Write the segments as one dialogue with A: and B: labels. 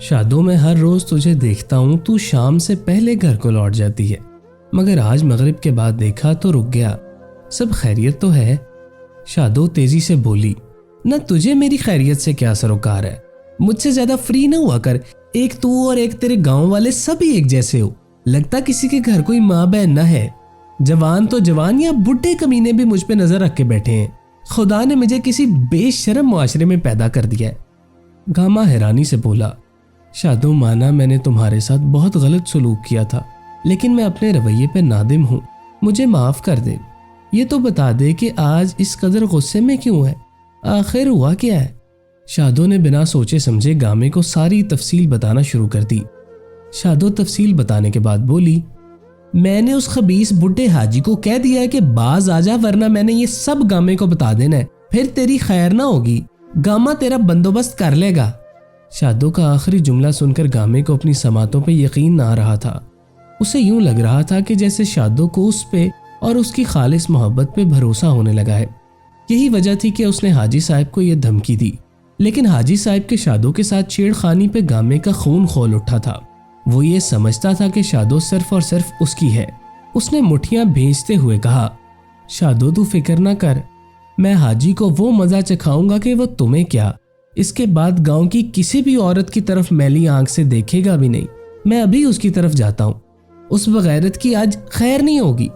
A: شادو میں ہر روز تجھے دیکھتا ہوں، تو شام سے پہلے گھر کو لوٹ جاتی ہے، مگر آج مغرب کے بعد دیکھا تو رک گیا، سب خیریت تو ہے؟ شادو تیزی سے بولی، نہ تجھے میری خیریت سے کیا سروکار ہے، مجھ سے زیادہ فری نہ ہوا کر، ایک تو اور ایک تیرے گاؤں والے سب ہی ایک جیسے ہو، لگتا کسی کے گھر کوئی ماں بہن نہ ہے، جوان تو جوان یا بڈھے کمینے بھی مجھ پہ نظر رکھ کے بیٹھے ہیں، خدا نے مجھے کسی بے شرم معاشرے میں پیدا کر دیا ہے۔ گاما حیرانی سے بولا، شادو مانا میں نے تمہارے ساتھ بہت غلط سلوک کیا تھا، لیکن میں اپنے رویے پہ نادم ہوں، مجھے معاف کر دے، یہ تو بتا دے کہ آج اس قدر غصے میں کیوں ہے، آخر ہوا کیا ہے؟ شادو نے بنا سوچے سمجھے گامے کو ساری تفصیل بتانا شروع کر دی۔ شادو تفصیل بتانے کے بعد بولی، میں نے اس خبیث بڈھے حاجی کو کہہ دیا ہے کہ باز آ جا، ورنہ میں نے یہ سب گامے کو بتا دینا ہے، پھر تیری خیر نہ ہوگی، گاما تیرا بندوبست کر لے گا۔ شادو کا آخری جملہ سن کر گامے کو اپنی سماعتوں پہ یقین نہ آ رہا تھا، اسے یوں لگ رہا تھا کہ جیسے شادو کو اس پہ اور اس کی خالص محبت پہ بھروسہ ہونے لگا ہے۔ یہی وجہ تھی کہ اس نے حاجی صاحب کو یہ دھمکی دی، لیکن حاجی صاحب کے شادو کے ساتھ چھیڑ خانی پہ گامے کا خون کھول اٹھا تھا، وہ یہ سمجھتا تھا کہ شادو صرف اور صرف اس کی ہے۔ اس نے مٹھیاں بھیجتے ہوئے کہا، شادو تو فکر نہ کر، میں حاجی کو وہ مزہ چکھاؤں گا کہ وہ تمہیں کیا، اس کے بعد گاؤں کی کسی بھی عورت کی طرف میلی آنکھ سے دیکھے گا بھی نہیں، میں ابھی اس کی طرف جاتا ہوں، اس بغیرت کی آج خیر نہیں ہوگی۔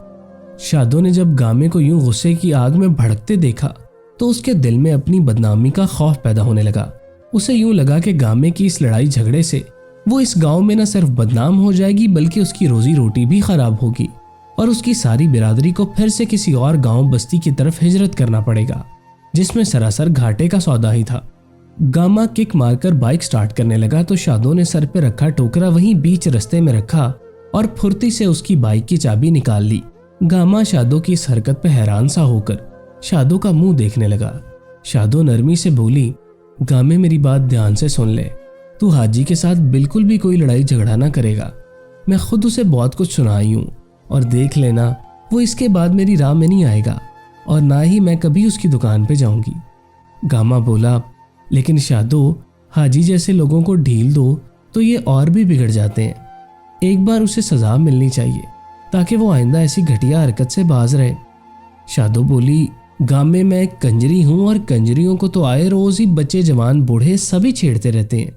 A: شادو نے جب گامے کو یوں غصے کی آگ میں بھڑکتے دیکھا تو اس کے دل میں اپنی بدنامی کا خوف پیدا ہونے لگا، اسے یوں لگا کہ گامے کی اس لڑائی جھگڑے سے وہ اس گاؤں میں نہ صرف بدنام ہو جائے گی بلکہ اس کی روزی روٹی بھی خراب ہوگی، اور اس کی ساری برادری کو پھر سے کسی اور گاؤں بستی کی طرف ہجرت کرنا پڑے گا، جس میں سراسر گھاٹے کا سودا ہی تھا۔ گاما کک مار کر بائک سٹارٹ کرنے لگا تو شادو نے سر پہ رکھا ٹوکرا وہیں بیچ رستے میں رکھا اور پھرتی سے اس کی بائک کی چابی نکال لی۔ گاما شادو کی اس حرکت پہ حیران سا ہو کر شادو کا منہ دیکھنے لگا۔ شادو نرمی سے بولی، گامے میری بات دھیان سے سن لے، تو حاجی کے ساتھ بالکل بھی کوئی لڑائی جھگڑا نہ کرے گا، میں خود اسے بہت کچھ سنائی ہوں، اور دیکھ لینا وہ اس کے بعد میری راہ میں نہیں آئے گا، اور نہ ہی میں کبھی اس کی دکان پہ جاؤں گی۔ گاما بولا، لیکن شادو، حاجی جیسے لوگوں کو ڈھیل دو تو یہ اور بھی بگڑ جاتے ہیں، ایک بار اسے سزا ملنی چاہیے تاکہ وہ آئندہ ایسی گھٹیا حرکت سے باز رہے۔ شادو بولی، گامے میں ایک کنجری ہوں، اور کنجریوں کو تو آئے روز ہی بچے جوان بوڑھے سبھی چھیڑتے رہتے ہیں،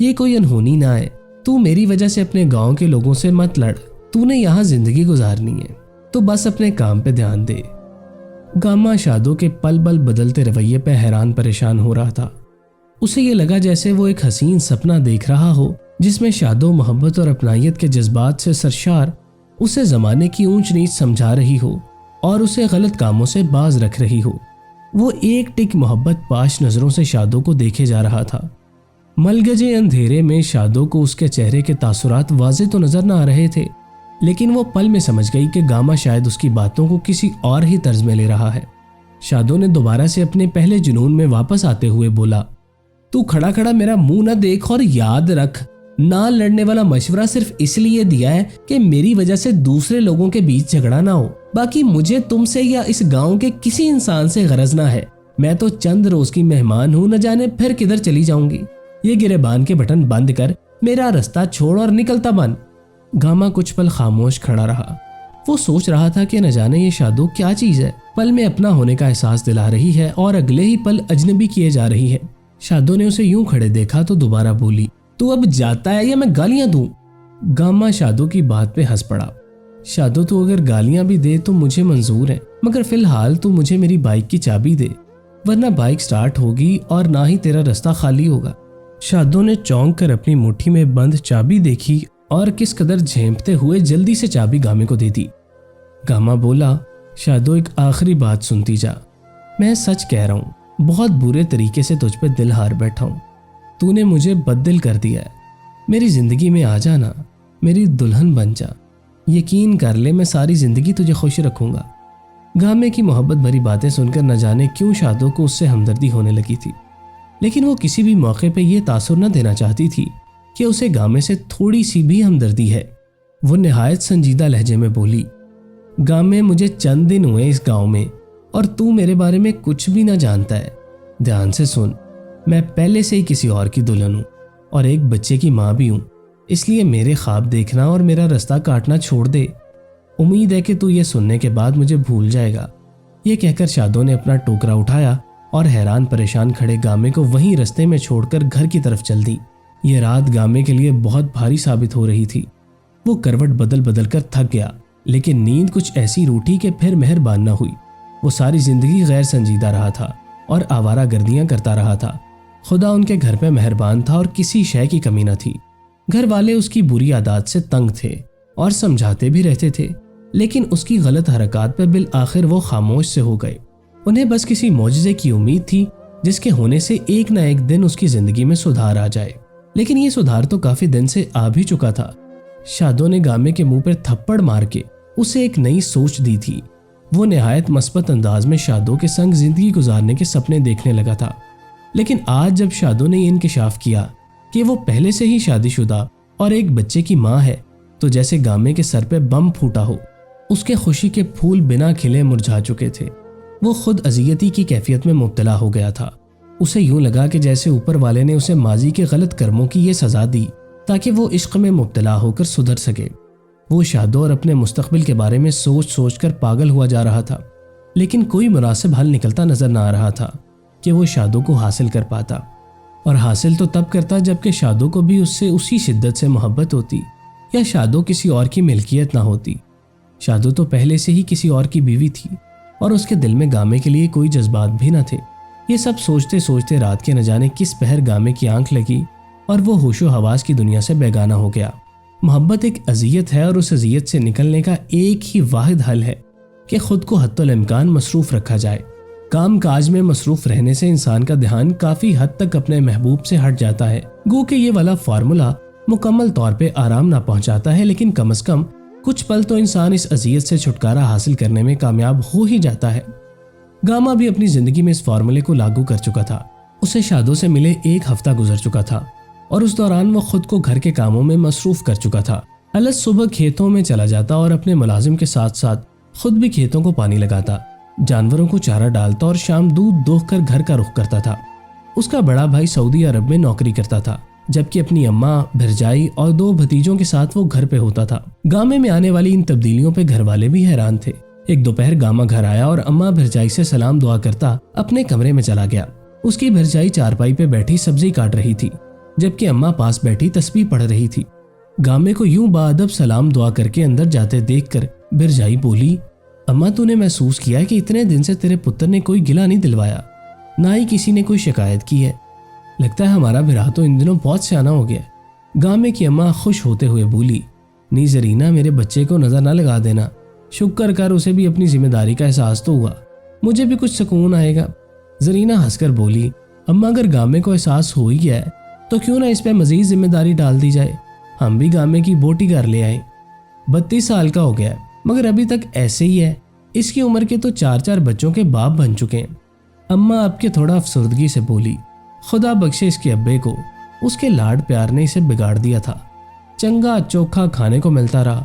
A: یہ کوئی انہونی نہ ہے، تو میری وجہ سے اپنے گاؤں کے لوگوں سے مت لڑ، تو نے یہاں زندگی گزارنی ہے تو بس اپنے کام پہ دھیان دے۔ گاما شادو کے پل پل بدلتے رویے پہ حیران پریشان ہو رہا تھا، اسے یہ لگا جیسے وہ ایک حسین سپنا دیکھ رہا ہو جس میں شادو محبت اور اپنائیت کے جذبات سے سرشار اسے زمانے کی اونچ نیچ سمجھا رہی ہو اور اسے غلط کاموں سے باز رکھ رہی ہو۔ وہ ایک ٹک محبت پاش نظروں سے شادو کو دیکھے جا رہا تھا۔ ملگجے اندھیرے میں شادو کو اس کے چہرے کے تاثرات واضح تو نظر نہ آ رہے تھے، لیکن وہ پل میں سمجھ گئی کہ گاما شاید اس کی باتوں کو کسی اور ہی طرز میں لے رہا ہے۔ شادو نے دوبارہ سے اپنے پہلے جنون میں واپس آتے ہوئے بولا، تو کھڑا کھڑا میرا منہ نہ دیکھ، اور یاد رکھ، نہ لڑنے والا مشورہ صرف اس لیے دیا ہے کہ میری وجہ سے دوسرے لوگوں کے بیچ جھگڑا نہ ہو، باقی مجھے تم سے یا اس گاؤں کے کسی انسان سے غرض نہ ہے، میں تو چند روز کی مہمان ہوں، نہ جانے پھر کدھر چلی جاؤں گی، یہ گریبان کے بٹن بند کر میرا رستہ چھوڑ اور نکلتا بن۔ گاما کچھ پل خاموش کھڑا رہا، وہ سوچ رہا تھا کہ نہ جانے یہ شادو کیا چیز ہے، پل میں اپنا ہونے کا احساس دلا رہی ہے اور اگلے ہی پل اجنبی کیے جا رہی ہے۔ شادو نے اسے یوں کھڑے دیکھا تو دوبارہ بولی، تو اب جاتا ہے یا میں گالیاں دوں؟ گاما شادو کی بات پہ ہنس پڑا، شادو تو اگر گالیاں بھی دے تو مجھے منظور ہے، مگر فی الحال تو مجھے میری بائک کی چابی دے، ورنہ بائک سٹارٹ ہوگی اور نہ ہی تیرا رستہ خالی ہوگا۔ شادو نے چونک کر اپنی مٹھی میں بند چابی دیکھی اور کس قدر جھیمپتے ہوئے جلدی سے چابی گامے کو دے دی۔ گاما بولا، شادو ایک آخری بات سنتی جا، میں سچ کہہ رہا ہوں، بہت برے طریقے سے تجھ پہ دل ہار بیٹھا ہوں، تو نے مجھے بددل کر دیا ہے، میری زندگی میں آ جانا، میری دلہن بن جا، یقین کر لے میں ساری زندگی تجھے خوش رکھوں گا۔ گامے کی محبت بھری باتیں سن کر نہ جانے کیوں شادو کو اس سے ہمدردی ہونے لگی تھی، لیکن وہ کسی بھی موقع پہ یہ تاثر نہ دینا چاہتی تھی کہ اسے گامے سے تھوڑی سی بھی ہمدردی ہے۔ وہ نہایت سنجیدہ لہجے میں بولی، گامے مجھے چند دن ہوئے اس گاؤں میں، اور تو میرے بارے میں کچھ بھی نہ جانتا ہے، دھیان سے سن، میں پہلے سے ہی کسی اور کی دلہن ہوں، اور ایک بچے کی ماں بھی ہوں، اس لیے میرے خواب دیکھنا اور میرا رستہ کاٹنا چھوڑ دے۔ امید ہے کہ تو یہ سننے کے بعد مجھے بھول جائے گا۔ یہ کہہ کر شادو نے اپنا ٹوکرا اٹھایا اور حیران پریشان کھڑے گامے کو وہیں رستے میں چھوڑ کر گھر کی طرف چل دی۔ یہ رات گامے کے لیے بہت بھاری ثابت ہو رہی تھی۔ وہ کروٹ بدل بدل کر تھک گیا، لیکن نیند کچھ ایسی روٹھی کہ پھر مہربان نہ ہوئی۔ وہ ساری زندگی غیر سنجیدہ رہا تھا اور آوارہ گردیاں کرتا رہا تھا۔ خدا ان کے گھر پہ مہربان تھا اور کسی شے کی کمی نہ تھی۔ گھر والے اس کی بری عادات سے تنگ تھے اور سمجھاتے بھی رہتے تھے، لیکن اس کی غلط حرکات پہ بالآخر وہ خاموش سے ہو گئے۔ انہیں بس کسی معجزے کی امید تھی جس کے ہونے سے ایک نہ ایک دن اس کی زندگی میں سدھار آ جائے، لیکن یہ سدھار تو کافی دن سے آ بھی چکا تھا۔ شادو نے گامے کے منہ پر تھپڑ مار کے اسے ایک نئی سوچ دی تھی۔ وہ نہایت مثبت انداز میں شادو کے سنگ زندگی گزارنے کے سپنے دیکھنے لگا تھا، لیکن آج جب شادو نے یہ انکشاف کیا کہ وہ پہلے سے ہی شادی شدہ اور ایک بچے کی ماں ہے، تو جیسے گامے کے سر پہ بم پھوٹا ہو۔ اس کے خوشی کے پھول بنا کھلے مرجھا چکے تھے۔ وہ خود اذیتی کی کیفیت میں مبتلا ہو گیا تھا۔ اسے یوں لگا کہ جیسے اوپر والے نے اسے ماضی کے غلط کرموں کی یہ سزا دی تاکہ وہ عشق میں مبتلا ہو کر سدھر سکے۔ وہ شادو اور اپنے مستقبل کے بارے میں سوچ سوچ کر پاگل ہوا جا رہا تھا، لیکن کوئی مناسب حل نکلتا نظر نہ آ رہا تھا کہ وہ شادو کو حاصل کر پاتا، اور حاصل تو تب کرتا جبکہ شادو کو بھی اس سے اسی شدت سے محبت ہوتی یا شادو کسی اور کی ملکیت نہ ہوتی۔ شادو تو پہلے سے ہی کسی اور کی بیوی تھی اور اس کے دل میں گامے کے لیے کوئی جذبات بھی نہ تھے۔ یہ سب سوچتے سوچتے رات کے نہ جانے کس پہر گامے کی آنکھ لگی اور وہ ہوش و حواس کی دنیا سے بیگانہ ہو گیا۔ محبت ایک اذیت ہے اور اس اذیت سے نکلنے کا ایک ہی واحد حل ہے کہ خود کو حتی الامکان مصروف رکھا جائے۔ کام کاج میں مصروف رہنے سے انسان کا دھیان کافی حد تک اپنے محبوب سے ہٹ جاتا ہے۔ گو کہ یہ والا فارمولا مکمل طور پہ آرام نہ پہنچاتا ہے، لیکن کم از کم کچھ پل تو انسان اس اذیت سے چھٹکارا حاصل کرنے میں کامیاب ہو ہی جاتا ہے۔ گاما بھی اپنی زندگی میں اس فارمولے کو لاگو کر چکا تھا۔ اسے شادو سے ملے ایک ہفتہ گزر چکا تھا اور اس دوران وہ خود کو گھر کے کاموں میں مصروف کر چکا تھا۔ الگ صبح کھیتوں میں چلا جاتا اور اپنے ملازم کے ساتھ ساتھ خود بھی کھیتوں کو پانی لگاتا، جانوروں کو چارہ ڈالتا اور شام دودھ دوہ کر گھر کا رخ کرتا تھا۔ اس کا بڑا بھائی سعودی عرب میں نوکری کرتا تھا، جبکہ اپنی اماں، بھرجائی اور 2 بھتیجوں کے ساتھ وہ گھر پہ ہوتا تھا۔ گامے میں آنے والی ان تبدیلیوں پہ گھر والے بھی حیران تھے۔ ایک دوپہر گاما گھر آیا اور اماں بھرجائی سے سلام دعا کرتا اپنے کمرے میں چلا گیا۔ اس کی بھرجائی چارپائی پہ بیٹھی سبزی کاٹ رہی تھی، جبکہ اماں پاس بیٹھی تسبیح پڑھ رہی تھی۔ گامے کو یوں باادب سلام دعا کر کے اندر جاتے دیکھ کر بھرجائی بولی، اماں تو نے محسوس کیا کہ اتنے دن سے تیرے پتر نے کوئی گلہ نہیں دلوایا، نہ ہی کسی نے کوئی شکایت کی ہے۔ لگتا ہے ہمارا بھرا تو ان دنوں بہت سیانا ہو گیا۔ گامے کی اماں خوش ہوتے ہوئے بولی، نہیں زرینہ، میرے بچے کو نظر نہ لگا دینا، شکر کر اسے بھی اپنی ذمہ داری کا احساس تو ہوا، مجھے بھی کچھ سکون آئے گا۔ زرینہ ہنس کر بولی، اماں اگر گامے کو احساس ہو ہی گیا ہے تو کیوں نہ اس پہ مزید ذمہ داری ڈال دی جائے، ہم بھی گامے کی بوٹی گھر لے آئیں۔ 32 سال کا ہو گیا ہے مگر ابھی تک ایسے ہی ہے، اس کی عمر کے تو 4 بچوں کے باپ بن چکے ہیں۔ اماں اب کے تھوڑا افسردگی سے بولی، خدا بخشے اس کے ابے کو، اس کے لاڈ پیار نے اسے بگاڑ دیا تھا۔ چنگا چوکھا کھانے کو ملتا رہا،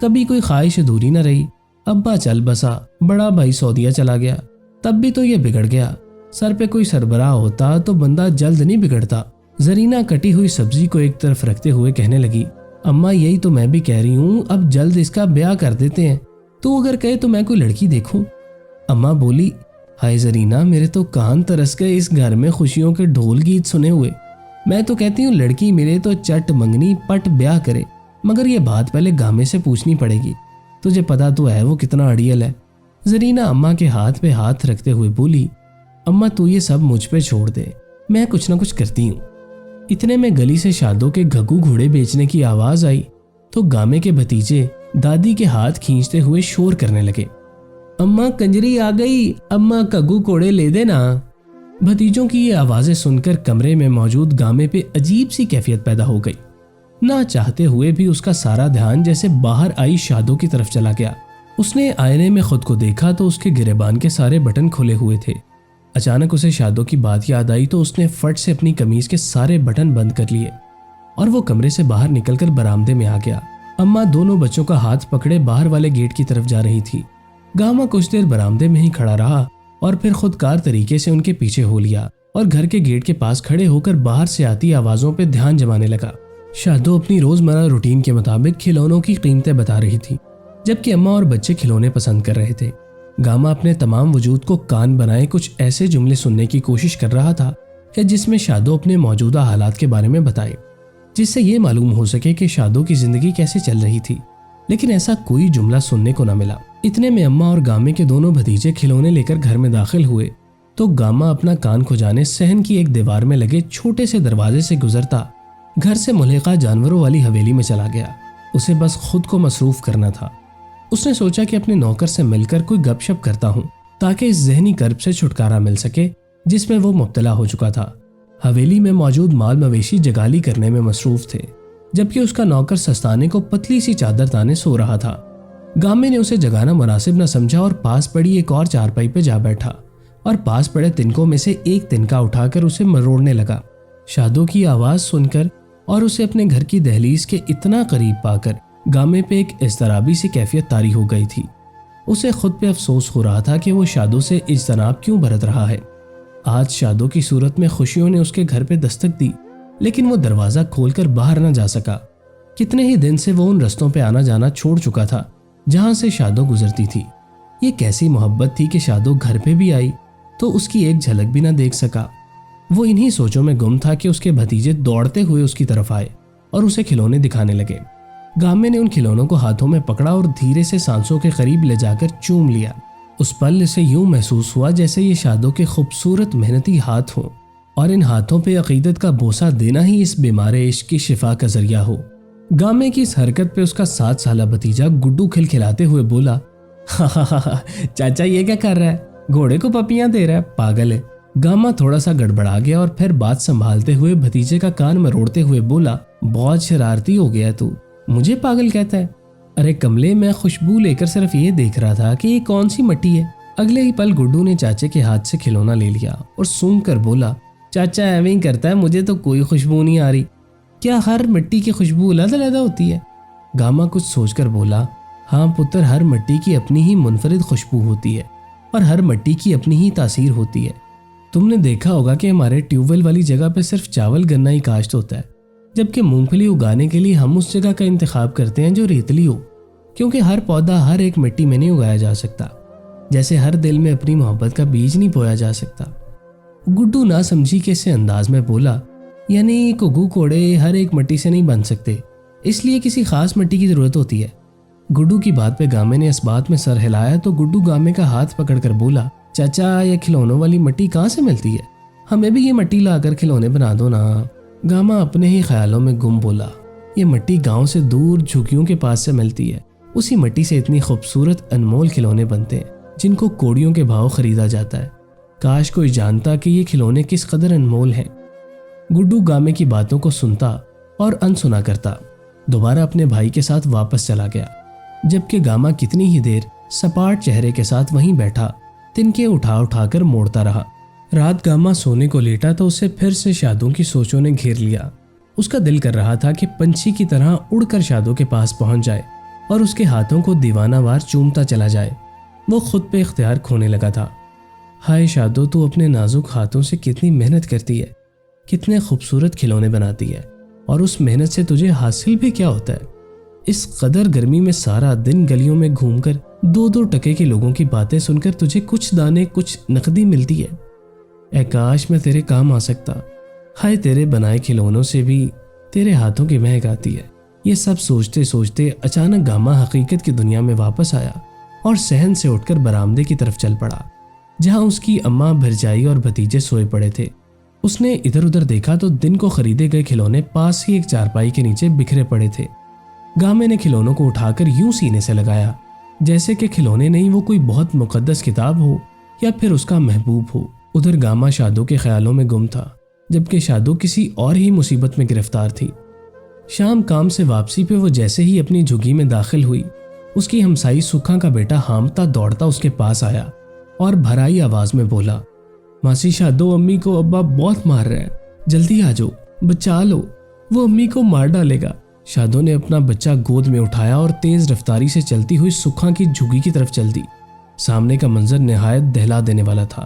A: کبھی کوئی خواہش ادھوری نہ رہی۔ ابا چل بسا، بڑا بھائی سعودیہ چلا گیا، تب بھی تو یہ بگڑ گیا۔ سر پہ کوئی سربراہ ہوتا تو بندہ جلد نہیں بگڑتا۔ زرینہ کٹی ہوئی سبزی کو ایک طرف رکھتے ہوئے کہنے لگی، اماں یہی تو میں بھی کہہ رہی ہوں، اب جلد اس کا بیاہ کر دیتے ہیں، تو اگر کہے تو میں کوئی لڑکی دیکھوں۔ اماں بولی، ہائے زرینہ، میرے تو کان ترس گئے اس گھر میں خوشیوں کے ڈھول گیت سنے ہوئے۔ میں تو کہتی ہوں لڑکی ملے تو چٹ منگنی پٹ بیاہ کرے، مگر یہ بات پہلے گامے سے پوچھنی پڑے گی، تجھے پتا تو ہے وہ کتنا اڑیل ہے۔ زرینہ اماں کے ہاتھ پہ ہاتھ رکھتے ہوئے بولی، اماں تو یہ سب مجھ پہ چھوڑ دے، میں کچھ نہ کچھ کرتی ہوں۔ اتنے میں گلی سے شادو کے گھگو گھوڑے بیچنے کی آواز آئی تو گامے کے بھتیجے دادی کے ہاتھ کھینچتے ہوئے شور کرنے لگے، اماں کنجری آ گئی، اماں گھگو گھوڑے لے دینا۔ بھتیجوں کی یہ آوازیں سن کر کمرے میں موجود گامے پہ عجیب سی کیفیت پیدا ہو گئی۔ نہ چاہتے ہوئے بھی اس کا سارا دھیان جیسے باہر آئی شادو کی طرف چلا گیا۔ اس نے آئینے میں خود کو دیکھا تو اس کے گریبان کے سارے بٹن کھلے ہوئے تھے۔ اچانک اسے شادو کی بات یاد آئی تو اس نے فٹ سے اپنی قمیض کے سارے بٹن بند کر لیے اور وہ کمرے سے باہر نکل کر برآمدے میں آ گیا۔ اماں دونوں بچوں کا ہاتھ پکڑے باہر والے گیٹ کی طرف جا رہی تھی۔ گاما کچھ دیر برآمدے میں ہی کھڑا رہا اور پھر خودکار طریقے سے ان کے پیچھے ہو لیا۔ اور گھر کے گیٹ کے پاس کھڑے ہو کر باہر سے آتی آوازوں پہ دھیان جمانے لگا۔ شادو اپنی روزمرہ روٹین کے مطابق کھلونوں کی قیمتیں بتا رہی تھی، جبکہ اماں اور بچے کھلونے پسند کر رہے تھے۔ گاما اپنے تمام وجود کو کان بنائے کچھ ایسے جملے سننے کی کوشش کر رہا تھا کہ جس میں شادو اپنے موجودہ حالات کے بارے میں بتائے، جس سے یہ معلوم ہو سکے کہ شادو کی زندگی کیسے چل رہی تھی، لیکن ایسا کوئی جملہ سننے کو نہ ملا۔ اتنے میں اماں اور گامے کے دونوں بھتیجے کھلونے لے کر گھر میں داخل ہوئے تو گاما اپنا کان کھجانے صحن کی ایک دیوار میں لگے چھوٹے سے دروازے سے گزرتا گھر سے ملحقہ جانوروں والی حویلی میں چلا گیا۔ اسے بس خود کو مصروف کرنا تھا۔ اس نے سوچا کہ اپنے نوکر سے مل کر کوئی گپ شپ کرتا ہوں تاکہ اس ذہنی کرب سے چھٹکارا مل سکے جس میں وہ مبتلا ہو چکا تھا۔ حویلی میں موجود مال مویشی جگالی کرنے میں مصروف تھے، جبکہ اس کا نوکر سستانے کو پتلی سی چادر تانے سو رہا تھا۔ گامے نے اسے جگانا مناسب نہ سمجھا اور پاس پڑی ایک اور چارپائی پہ جا بیٹھا اور پاس پڑے تنکوں میں سے ایک تنکا اٹھا کر اسے مروڑنے لگا۔ شادو کی آواز سن کر اور اسے اپنے گھر کی دہلیز کے اتنا قریب پا کر گامے پہ ایک اضطرابی سی کیفیت طاری ہو گئی تھی۔ اسے خود پہ افسوس ہو رہا تھا کہ وہ شادو سے اجتناب کیوں برت رہا ہے۔ آج شادو کی صورت میں خوشیوں نے اس کے گھر پہ دستک دی، لیکن وہ دروازہ کھول کر باہر نہ جا سکا۔ کتنے ہی دن سے وہ ان رستوں پہ آنا جانا چھوڑ چکا تھا جہاں سے شادو گزرتی تھی۔ یہ کیسی محبت تھی کہ شادو گھر پہ بھی آئی تو اس کی ایک جھلک بھی نہ دیکھ سکا۔ وہ انہی سوچوں میں گم تھا کہ اس کے بھتیجے دوڑتے ہوئے اس کی طرف آئے اور اسے کھلونے دکھانے لگے۔ گامے نے ان کھلونوں کو ہاتھوں میں پکڑا اور دھیرے سے سانسوں کے قریب لے جا کر چوم لیا۔ اس پل اسے یوں محسوس ہوا جیسے یہ شادو کے خوبصورت محنتی ہاتھ ہوں اور ان ہاتھوں پہ عقیدت کا بوسہ دینا ہی اس بیمار عشق کی شفا کا ذریعہ ہو۔ گامے کی اس حرکت پہ اس کا 7 سالہ بھتیجا گڈو کھلکھلاتے ہوئے بولا، چاچا یہ کیا کر رہا ہے؟ گھوڑے کو پپیاں دے رہا ہے، پاگل ہے۔ گاما تھوڑا سا گڑبڑا گیا اور پھر بات سنبھالتے ہوئے بھتیجے کا کان مروڑتے ہوئے بولا، بہت شرارتی ہو گیا تو، مجھے پاگل کہتا ہے؟ ارے کملے، میں خوشبو لے کر صرف یہ دیکھ رہا تھا کہ یہ کون سی مٹی ہے۔ اگلے ہی پل گڈو نے چاچے کے ہاتھ سے کھلونا لے لیا اور سونگ کر بولا، چاچا ایویں ہی کرتا ہے، مجھے تو کوئی خوشبو نہیں آ رہی۔ کیا ہر مٹی کی خوشبو علیحدہ علیحدہ ہوتی ہے؟ گاما کچھ سوچ کر بولا، ہاں پتر، ہر مٹی کی اپنی ہی منفرد خوشبو ہوتی ہے اور ہر مٹی کی اپنی ہی تاثیر ہوتی ہے۔ تم نے دیکھا ہوگا کہ ہمارے ٹیوب ویل والی جگہ پہ صرف چاول گنا ہی کاشت ہوتا ہے، جبکہ مونگ پھلی اگانے کے لیے ہم اس جگہ کا انتخاب کرتے ہیں جو ریتلی ہو، کیونکہ ہر پودا ہر ایک مٹی میں نہیں اگایا جا سکتا، جیسے ہر دل میں اپنی محبت کا بیج نہیں بویا جا سکتا۔ گڈو نہ سمجھی کے سے انداز میں بولا، یعنی کگو کوڑے ہر ایک مٹی سے نہیں بن سکتے، اس لیے کسی خاص مٹی کی ضرورت ہوتی ہے۔ گڈو کی بات پہ گامے نے اس بات میں سر ہلایا تو گڈو گامے کا ہاتھ پکڑ کر بولا، چاچا یہ کھلونوں والی مٹی کہاں سے ملتی ہے؟ ہمیں بھی یہ مٹی لا کر کھلونے بنا دو نا۔ گاما اپنے ہی خیالوں میں گم بولا، یہ مٹی گاؤں سے دور جھگیوں کے پاس سے ملتی ہے، اسی مٹی سے اتنی خوبصورت انمول کھلونے بنتے ہیں جن کو کوڑیوں کے بھاؤ خریدا جاتا ہے۔ کاش کوئی جانتا کہ یہ کھلونے کس قدر انمول ہیں۔ گڈو گامے کی باتوں کو سنتا اور انسنا کرتا دوبارہ اپنے بھائی کے ساتھ واپس چلا گیا، جبکہ گاما کتنی ہی دیر سپاٹ چہرے کے ساتھ وہیں بیٹھا تنکے اٹھا اٹھا کر موڑتا رہا۔ رات گاما سونے کو لیٹا تو اسے پھر سے شادو کی سوچوں نے گھیر لیا۔ اس کا دل کر رہا تھا کہ پنچھی کی طرح اڑ کر شادو کے پاس پہنچ جائے اور اس کے ہاتھوں کو دیوانہ وار چومتا چلا جائے۔ وہ خود پہ اختیار کھونے لگا تھا۔ ہائے شادو، تو اپنے نازک ہاتھوں سے کتنی محنت کرتی ہے، کتنے خوبصورت کھلونے بناتی ہے، اور اس محنت سے تجھے حاصل بھی کیا ہوتا ہے؟ اس قدر گرمی میں سارا دن گلیوں میں گھوم کر 2-2 ٹکے کے لوگوں کی باتیں سن کر تجھے کچھ دانے کچھ نقدی ملتی ہے۔ اے کاش میں تیرے کام آ سکتا۔ ہائے تیرے بنائے کھلونوں سے بھی تیرے ہاتھوں کی مہک آتی ہے۔ یہ سب سوچتے سوچتے اچانک گاما حقیقت کی دنیا میں واپس آیا اور صحن سے اٹھ کر برآمدے کی طرف چل پڑا جہاں اس کی اماں بھرجائی اور بھتیجے سوئے پڑے تھے۔ اس نے ادھر ادھر دیکھا تو دن کو خریدے گئے کھلونے پاس ہی ایک چارپائی کے نیچے بکھرے پڑے تھے۔ گامے نے کھلونوں کو اٹھا کر یوں سینے سے لگایا جیسے کہ کھلونے نہیں وہ کوئی بہت مقدس کتاب ہو یا پھر اس کا محبوب ہو۔ ادھر گاما شادو کے خیالوں میں گم تھا، جبکہ شادو کسی اور ہی مصیبت میں گرفتار تھی۔ شام کام سے واپسی پہ وہ جیسے ہی اپنی جھگی میں داخل ہوئی، اس کی ہمسائی سکھا کا بیٹا ہامتا دوڑتا اس کے پاس آیا اور بھرائی آواز میں بولا، ماسی شادو، امی کو ابا بہت مار رہے ہیں، جلدی آ جاؤ، بچا لو، وہ امی کو مار ڈالے گا۔ شادو نے اپنا بچہ گود میں اٹھایا اور تیز رفتاری سے چلتی ہوئی سکھا کی جھگی کی طرف چل دی۔ سامنے کا منظر نہایت دہلا دینے والا تھا۔